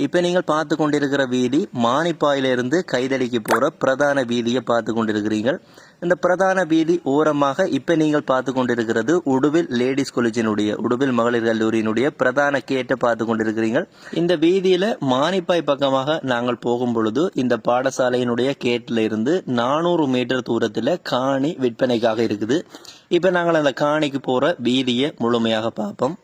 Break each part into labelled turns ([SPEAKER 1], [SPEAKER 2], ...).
[SPEAKER 1] இப்போ நீங்கள் பார்த்து கொண்டிருக்கிற வீதி மானிப்பாயிலிருந்து கைதடிக்கு போகிற பிரதான வீதியை பார்த்து கொண்டிருக்கிறீர்கள். இந்த பிரதான வீதி ஓரமாக இப்போ நீங்கள் பார்த்து கொண்டிருக்கிறது உடுவில் லேடிஸ் காலேஜினுடைய உடுவில் மகளிர் கல்லூரியினுடைய பிரதான கேட்டை பார்த்து கொண்டிருக்கிறீர்கள். இந்த வீதியில் மானிப்பாய் பக்கமாக நாங்கள் போகும் பொழுது இந்த பாடசாலையினுடைய கேட்டில் இருந்து 400 மீட்டர் தூரத்தில் காணி விற்பனைக்காக இருக்குது. இப்போ நாங்கள் அந்த காணிக்கு போகிற வீதியை முழுமையாக பார்ப்போம்.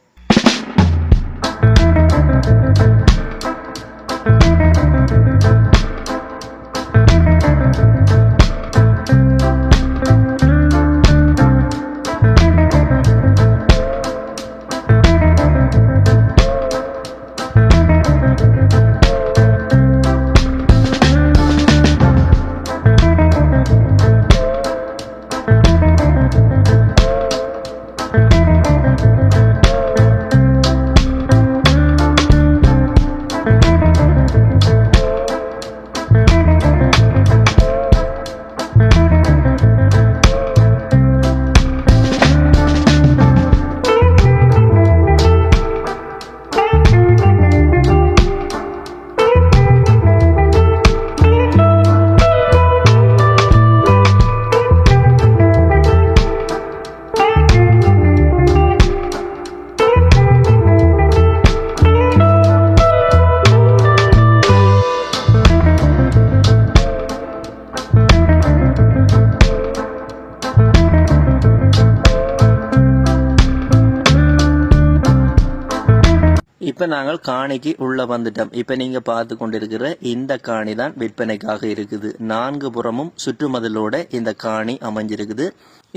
[SPEAKER 1] இப்போ நாங்கள் காணிக்கு உள்ள வந்துட்டோம். இப்போ நீங்க பார்த்து கொண்டிருக்கிற இந்த காணி தான் விற்பனைக்காக இருக்குது. 4 புறமும் சுற்றுமதிலோட இந்த காணி அமைஞ்சிருக்குது.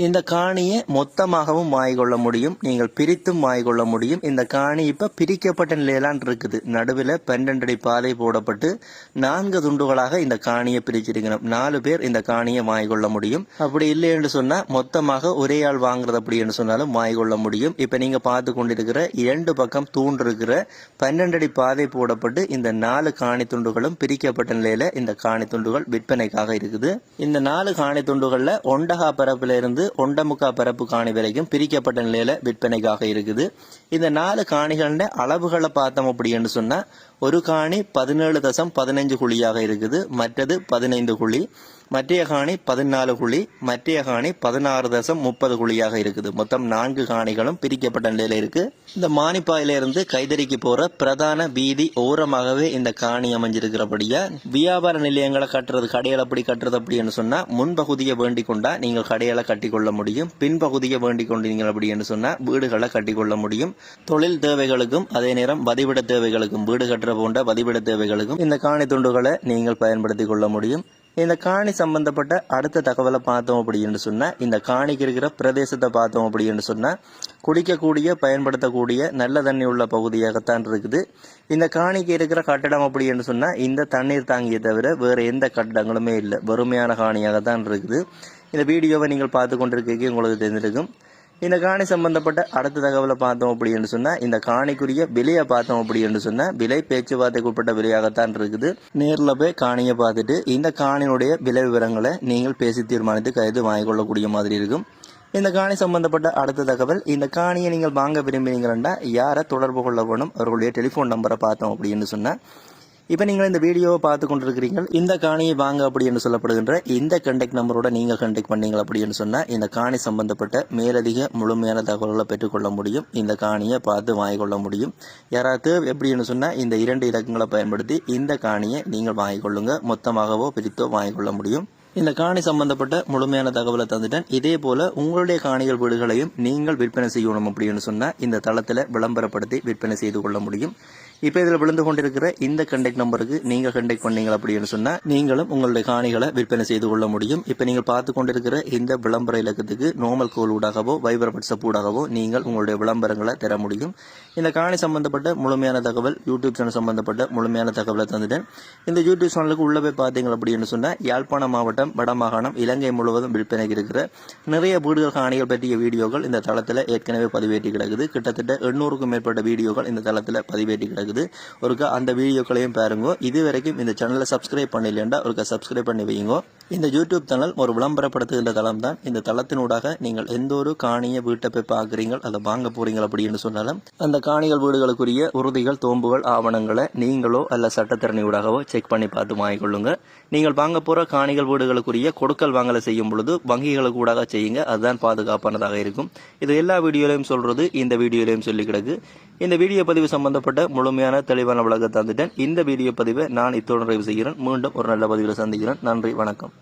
[SPEAKER 1] இந்த காணியை மொத்தமாகவும் வாங்கிக்கொள்ள முடியும், நீங்கள் பிரித்தும் வாங்கிக்கொள்ள முடியும். இந்த காணி இப்ப பிரிக்கப்பட்ட நிலையிலான் இருக்குது. நடுவில் 12 அடி பாதை போடப்பட்டு 4 துண்டுகளாக இந்த காணியை பிரிச்சிருக்கணும். 4 பேர் இந்த காணியை வாங்கிக்கொள்ள முடியும். அப்படி இல்லை என்று சொன்னா மொத்தமாக ஒரே ஆள் வாங்குறது அப்படி என்று சொன்னாலும் வாங்கிக்கொள்ள முடியும். இப்ப நீங்க பார்த்து கொண்டிருக்கிற 2 பக்கம் தூண்டு இருக்கிற 12 அடி பாதை போடப்பட்டு இந்த 4 காணி துண்டுகளும் பிரிக்கப்பட்ட நிலையில இந்த காணி துண்டுகள் விற்பனைக்காக இருக்குது. இந்த 4 காணி துண்டுகள்ல ஒண்டகா பரப்புல இருந்து ஒண்டமுக்கா பரப்பு காணி வரைக்கும் பிரிக்கப்பட்ட நிலையில விற்பனைக்காக இருக்குது. இந்த 4 காணிகள அளவுகளை பார்த்தோம் அப்படின்னு சொன்னா ஒரு காணி 17.15 குழியாக இருக்குது, மற்றது 15 குழி, மற்றைய காணி 14 குழி, மற்றைய காணி 16.30 குழியாக இருக்குது. மொத்தம் 4 காணிகளும் பிரிக்கப்பட்ட நிலையில இருக்கு. இந்த மானிப்பாயிலிருந்து கைதறிக்கு போற பிரதான வீதி ஓரமாகவே இந்த காணி அமைஞ்சிருக்கிறபடியா வியாபார நிலையங்களை கட்டுறது, கடைகளை அப்படி கட்டுறது அப்படின்னு சொன்னா முன்பகுதியை வேண்டிக் கொண்டா நீங்கள் கடைகளை கட்டிக்கொள்ள முடியும், பின்பகுதியை வேண்டிக் கொண்டீங்க அப்படின்னு சொன்னா வீடுகளை கட்டிக்கொள்ள முடியும். தொழில் தேவைகளுக்கும் அதே நேரம் வதிவிட தேவைகளுக்கும், வீடு கட்டுற போன்ற வதிவிட தேவைகளுக்கும் இந்த காணி துண்டுகளை நீங்கள் பயன்படுத்திக் கொள்ள முடியும். இந்த காணி சம்பந்தப்பட்ட அடுத்த தகவலை பார்த்தோம் அப்படின்னு சொன்னா இந்த காணிக்கு இருக்கிற பிரதேசத்தை பார்த்தோம் அப்படின்னு சொன்னா குடிக்கக்கூடிய பயன்படுத்தக்கூடிய நல்ல தண்ணி உள்ள பகுதியாகத்தான் இருக்குது. இந்த காணிக்கு இருக்கிற கட்டடம் அப்படின்னு சொன்னா இந்த தண்ணீர் தாங்கியை தவிர வேற எந்த கட்டடங்களுமே இல்லை, வறுமையான காணியாகத்தான் இருக்குது. இந்த வீடியோவை நீங்கள் பார்த்து கொண்டிருக்க உங்களுக்கு தெரிஞ்சிருக்கும். இந்த காணி சம்பந்தப்பட்ட அடுத்த தகவலை பார்த்தோம் அப்படின்னு சொன்னா இந்த காணிக்குரிய விலையை பார்த்தோம் அப்படின்னு சொன்னா விலை பேச்சுவார்த்தைக்கு உட்பட்ட விலையாகத்தான் இருக்குது. நேரில் போய் காணியை பார்த்துட்டு இந்த காணியுடைய விலை விவரங்களை நீங்கள் பேசி தீர்மானித்து கைது வாங்கிக்கொள்ளக்கூடிய மாதிரி இருக்கும். இந்த காணி சம்பந்தப்பட்ட அடுத்த தகவல், இந்த காணியை நீங்கள் வாங்க விரும்பினீங்கன்னா யாரை தொடர்பு கொள்ள வேணும், அவர்களுடைய டெலிஃபோன் நம்பரை பார்த்தோம் அப்படின்னு சொன்னா இப்போ நீங்கள் இந்த வீடியோவை பார்த்து கொண்டிருக்கிறீங்க. இந்த காணியை வாங்க அப்படின்னு சொல்லப்படுகின்ற இந்த கண்டெக்ட் நம்பரோட நீங்கள் கண்டெக்ட் பண்ணீங்க அப்படின்னு சொன்னால் இந்த காணி சம்பந்தப்பட்ட மேலதிக முழுமையான தகவல்களை பெற்றுக்கொள்ள முடியும். இந்த காணியை பார்த்து வாங்கிக்கொள்ள முடியும். யாராவது எப்படின்னு சொன்னால் இந்த 2 இலக்கங்களை பயன்படுத்தி இந்த காணியை நீங்கள் வாங்கிக்கொள்ளுங்க. மொத்தமாகவோ பிரித்தோ வாங்கிக்கொள்ள முடியும். இந்த காணி சம்பந்தப்பட்ட முழுமையான தகவலை தந்துட்டேன். இதே போல உங்களுடைய காணிகள் வீடுகளையும் நீங்கள் விற்பனை செய்யணும் அப்படின்னு சொன்னால் இந்த தளத்தில் விளம்பரப்படுத்தி விற்பனை செய்து கொள்ள முடியும். இப்போ இதில் விழுந்து கொண்டிருக்கிற இந்த கண்டெக்ட் நம்பருக்கு நீங்கள் கண்டெக்ட் பண்ணீங்க அப்படின்னு சொன்னால் நீங்களும் உங்களுடைய காணிகளை விற்பனை செய்து கொள்ள முடியும். இப்போ நீங்கள் பார்த்து கொண்டிருக்கிற இந்த விளம்பர இலக்கத்துக்கு நார்மல் கோல் ஊடாகவோ வைபர் வாட்ஸ்அப் ஊடாகவோ நீங்கள் உங்களுடைய விளம்பரங்களை தர முடியும். இந்த காணி சம்பந்தப்பட்ட முழுமையான தகவல், யூடியூப் சேனல் சம்பந்தப்பட்ட முழுமையான தகவலை தந்துட்டேன். இந்த யூடியூப் சேனலுக்கு உள்ள போய் பார்த்தீங்க அப்படின்னு சொன்னால் யாழ்ப்பாணம் மாவட்டம், வடமாகாணம், இலங்கை முழுவதும் விற்பனைக்கு இருக்கிற நிறைய வீடுகள் காணிகள் பற்றிய வீடியோக்கள் இந்த தளத்தில் ஏற்கனவே பதிவேற்றி கிடக்குது. கிட்டத்தட்ட 800க்கும் மேற்பட்ட வீடியோக்கள் இந்த தளத்தில் பதிவேற்றி கிடக்குது. கிடக்குது. ஒருக்கா அந்த வீடியோக்களையும் பாருங்க. இது வரைக்கும் இந்த சேனலை சப்ஸ்கிரைப் பண்ணலைன்னா ஒருக்கா சப்ஸ்கிரைப் பண்ணி வைங்க. இந்த யூடியூப் சேனல் ஒரு விளம்பரப்படுத்துகின்ற தளம் தான். இந்த தளத்தினூடாக நீங்கள் எந்த ஒரு காணியை வீட்டை போய் பார்க்குறீங்க, அதை வாங்க போறீங்க அப்படின்னு சொன்னாலும் அந்த காணிகள் வீடுகளுக்குரிய உறுதிகள், தோம்புகள், ஆவணங்களை நீங்களோ அல்ல சட்டத்திறனியூடாகவோ செக் பண்ணி பார்த்து வாங்கிக்கொள்ளுங்க. நீங்கள் வாங்க போற காணிகள் வீடுகளுக்குரிய கொடுக்கல் வாங்கலை செய்யும் பொழுது வங்கிகளுக்கு ஊடாக செய்யுங்க. அதுதான் பாதுகாப்பானதாக இருக்கும். இது எல்லா வீடியோலையும் சொல்றது, இந்த வீடியோலையும் சொல்லி கிடக்கு. இந்த வீடியோ பதிவு சம்பந்தப்பட்ட முழுமையான தெளிவான விளக்கத்தை தந்துட்டேன். இந்த வீடியோ பதிவை நான் இத்தோடு நிறைவு செய்கிறேன். மீண்டும் ஒரு நல்ல பதிவில் சந்திக்கிறேன். நன்றி, வணக்கம்.